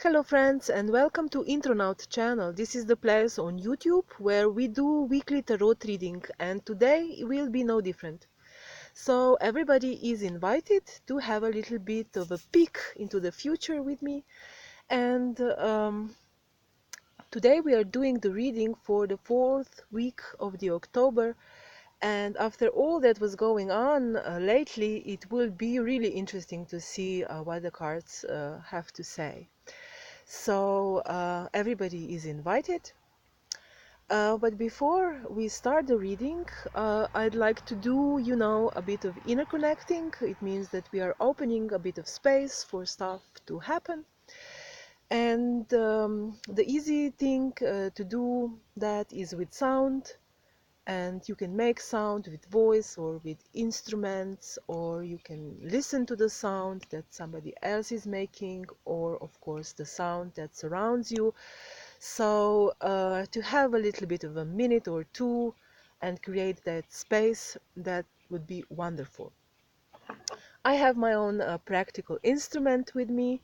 Hello friends and welcome to Intronaut channel. This is the place on YouTube where we do weekly tarot reading, and today will be no different. So everybody is invited to have a little bit of a peek into the future with me, and today we are doing the reading for the fourth week of the October. And after all that was going on lately, it will be really interesting to see what the cards have to say. So everybody is invited. But before we start the reading, I'd like to do, a bit of inner connecting. It means that we are opening a bit of space for stuff to happen. And the easy thing to do that is with sound. And you can make sound with voice or with instruments, or you can listen to the sound that somebody else is making, or of course the sound that surrounds you. So to have a little bit of a minute or two and create that space, that would be wonderful. I have my own practical instrument with me,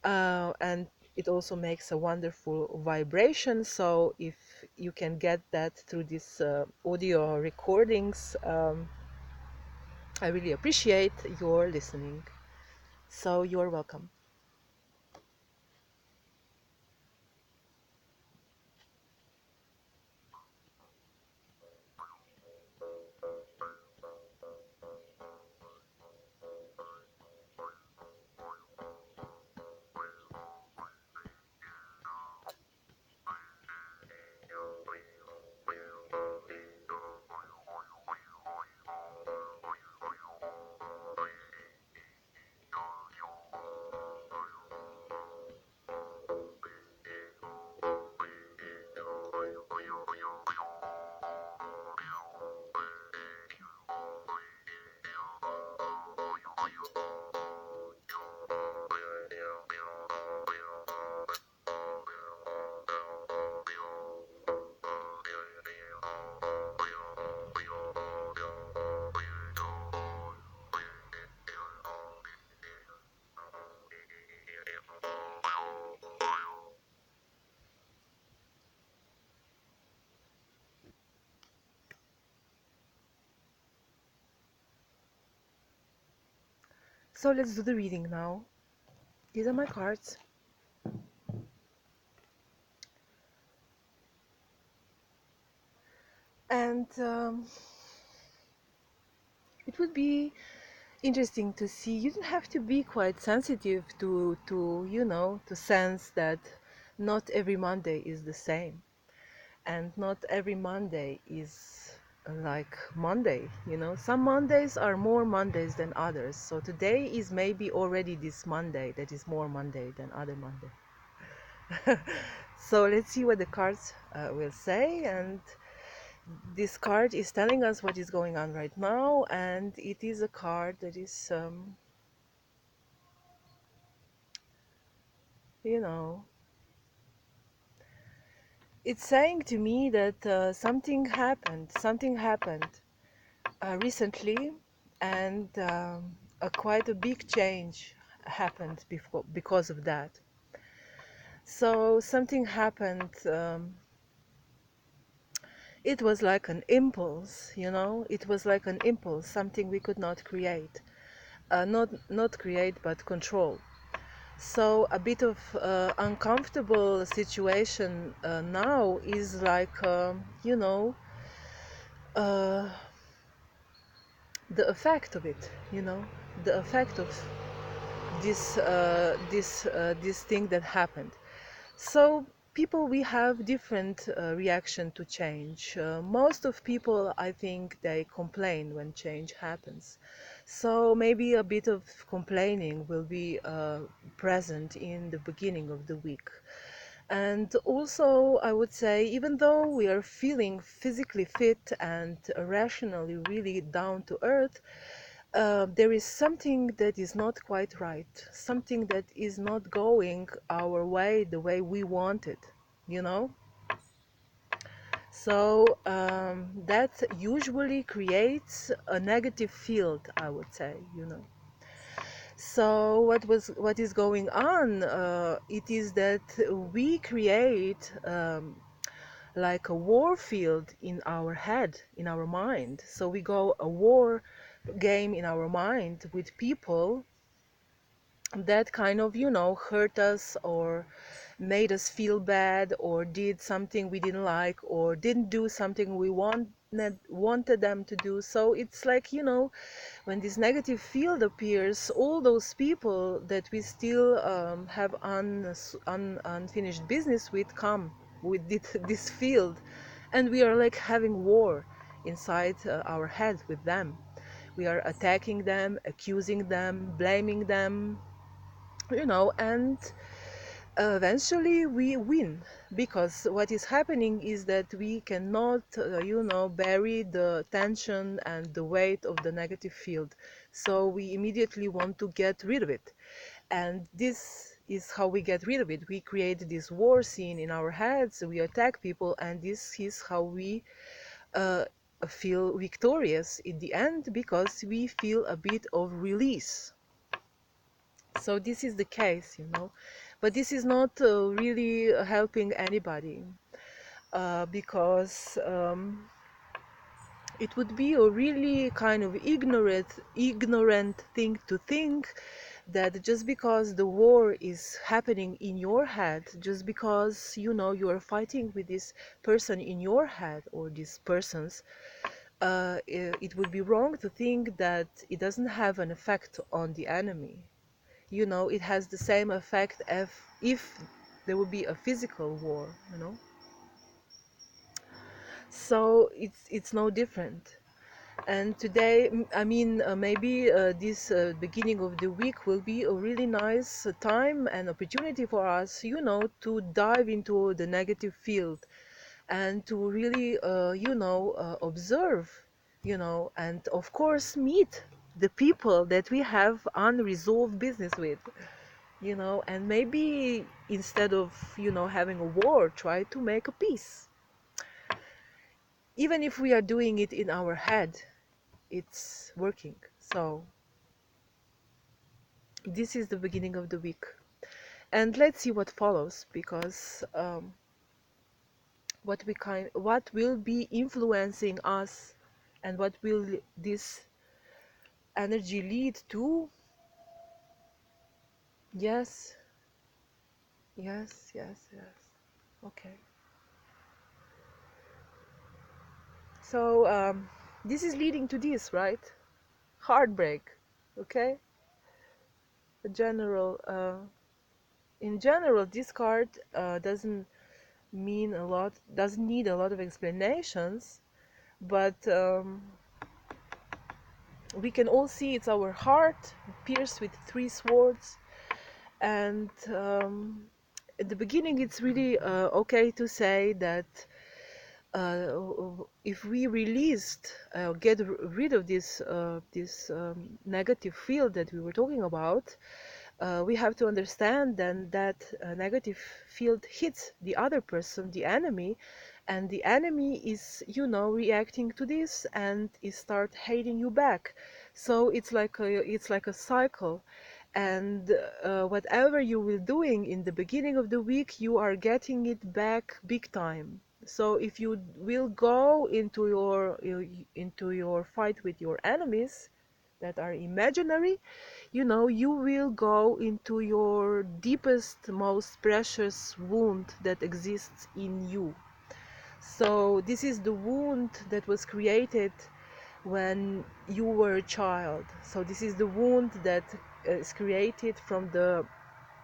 and it also makes a wonderful vibration. So if you can get that through these audio recordings, I really appreciate your listening. So you're welcome. So let's do the reading now. These are my cards. And it would be interesting to see. You don't have to be quite sensitive to sense that not every Monday is the same, and not every Monday is like Monday. Some Mondays are more Mondays than others. So today is maybe already this Monday that is more Monday than other Monday. So let's see what the cards will say. And this card is telling us what is going on right now, and it is a card that is you know it's saying to me that something happened recently, and quite a big change happened because of that. So something happened. It was like an impulse, it was like an impulse, something we could not create, not create but control. So a bit of uncomfortable situation now is like, uh, the effect of it, the effect of this thing that happened. So people, we have different reaction to change. Most of people, I think, they complain when change happens. So maybe a bit of complaining will be present in the beginning of the week. And also, I would say, even though we are feeling physically fit and rationally really down to earth, there is something that is not quite right, something that is not going our way the way we want it, you know? So that usually creates a negative field, I would say. So what is going on? It is that we create like a war field in our head, in our mind. So we go a war game in our mind with people that kind of, hurt us or made us feel bad or did something we didn't like or didn't do something we wanted them to do. So it's like, when this negative field appears, all those people that we still have unfinished business with come with this field, and we are like having war inside our head with them. We are attacking them, accusing them, blaming them, and eventually we win, because what is happening is that we cannot bury the tension and the weight of the negative field, so we immediately want to get rid of it. And this is how we get rid of it. We create this war scene in our heads, we attack people, and this is how we uh, feel victorious in the end, because we feel a bit of release. So this is the case, but this is not really helping anybody, because it would be a really kind of ignorant thing to think that just because the war is happening in your head, just because you are fighting with this person in your head or these persons, it would be wrong to think that it doesn't have an effect on the enemy. It has the same effect if there would be a physical war. So it's no different. And today, I mean, maybe this beginning of the week will be a really nice time and opportunity for us, to dive into the negative field and to really, observe, and of course meet the people that we have unresolved business with. And maybe instead of, having a war, try to make a peace. Even if we are doing it in our head, it's working. So this is the beginning of the week. And let's see what follows, because what will be influencing us and what will this energy lead to? Yes, yes, yes, yes. Okay. So this is leading to this, right? Heartbreak. Okay. A general in general, this card doesn't need a lot of explanations, but we can all see it's our heart pierced with three swords. And at the beginning, it's really okay to say that if we get rid of this negative field that we were talking about, we have to understand then that negative field hits the other person, the enemy, and the enemy is, reacting to this and is start hating you back. So it's like a cycle, and whatever you will doing in the beginning of the week, you are getting it back big time. So if you will go into your fight with your enemies that are imaginary, you will go into your deepest, most precious wound that exists in you. So this is the wound that was created when you were a child. So this is the wound that is created from the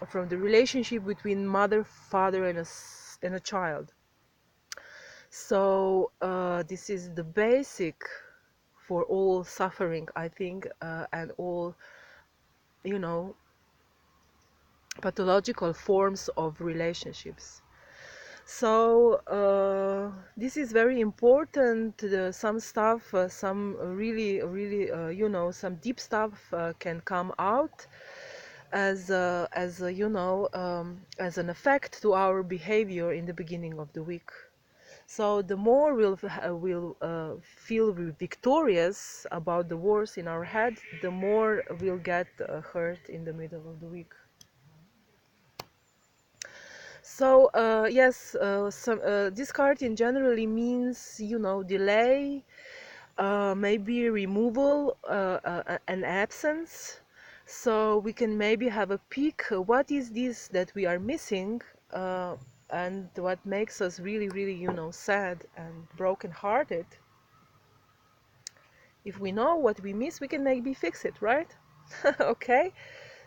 relationship between mother, father, and a child. So this is the basic for all suffering, I think, and all, you know, pathological forms of relationships. So this is very important. Some stuff, some really, really, some deep stuff can come out as an effect to our behavior in the beginning of the week. So the more we'll feel victorious about the wars in our head, the more we'll get hurt in the middle of the week. So yes, this card in generally means, you know, delay, maybe removal, an absence. So we can maybe have a peek. What is this that we are missing, uh, and what makes us really, really, you know, sad and broken-hearted? If we know what we miss, we can maybe fix it, right? Okay.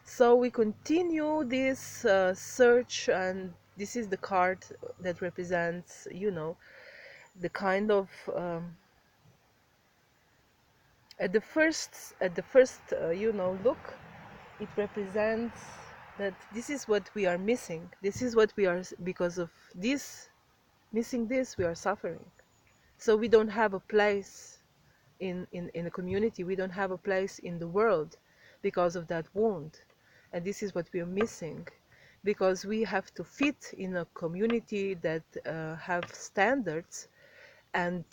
So we continue this search, and this is the card that represents, you know, the kind of at the first you know, look, it represents that this is what we are missing. This is what we are, because of this, missing this, we are suffering. So we don't have a place in a community. We don't have a place in the world because of that wound. And this is what we are missing, because we have to fit in a community that have standards, and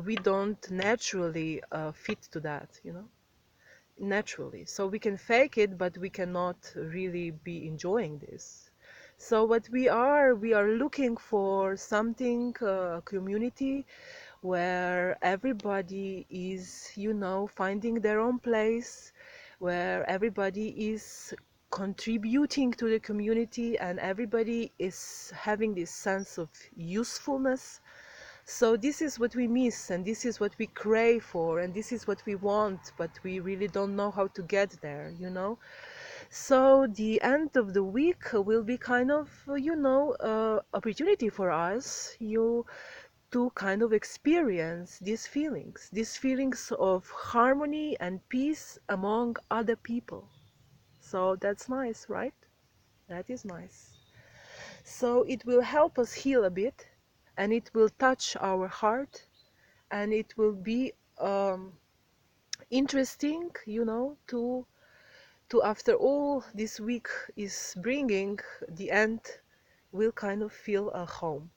we don't naturally fit to that, you know, naturally. So we can fake it, but we cannot really be enjoying this. So what we are looking for something, a community where everybody is, you know, finding their own place, where everybody is contributing to the community, and everybody is having this sense of usefulness. So this is what we miss, and this is what we crave for, and this is what we want, but we really don't know how to get there, you know? So the end of the week will be kind of, you know, opportunity for us, you to kind of experience these feelings of harmony and peace among other people. So that's nice, right? That is nice. So it will help us heal a bit, and it will touch our heart, and it will be interesting, you know, to after all this week is bringing the end, will kind of feel a home.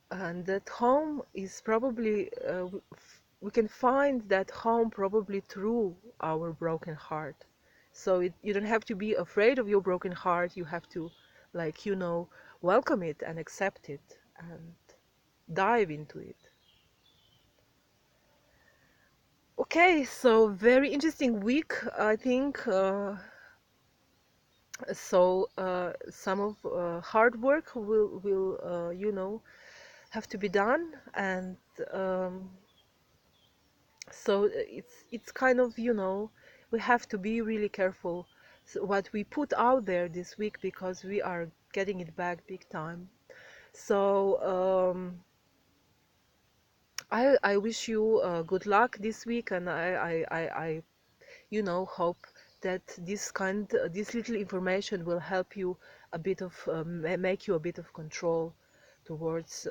And that home is probably we can find that home probably through our broken heart. So you don't have to be afraid of your broken heart. You have to, like, you know, welcome it and accept it and dive into it. Okay, so very interesting week, I think. Some of hard work will you know, have to be done, and um, so it's kind of, you know, we have to be really careful what we put out there this week, because we are getting it back big time. So I wish you good luck this week, and I you know, hope that this little information will help you a bit of make you a bit of control towards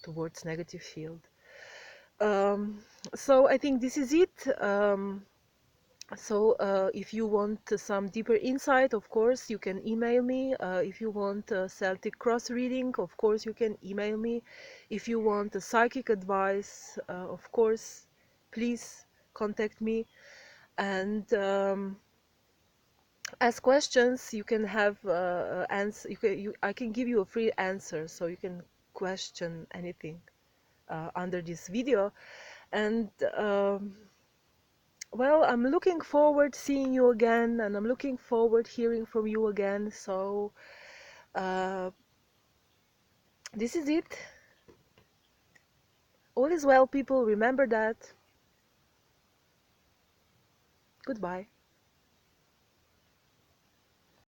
towards negative field. um, so I think this is it. So if you want some deeper insight, of course you can email me. If you want Celtic cross reading, of course you can email me. If you want a psychic advice, of course, please contact me. And ask questions. You can have answer. I can give you a free answer, so you can question anything under this video. And well, I'm looking forward seeing you again, and I'm looking forward hearing from you again. So uh, this is it. All is well, people. Remember that. Goodbye.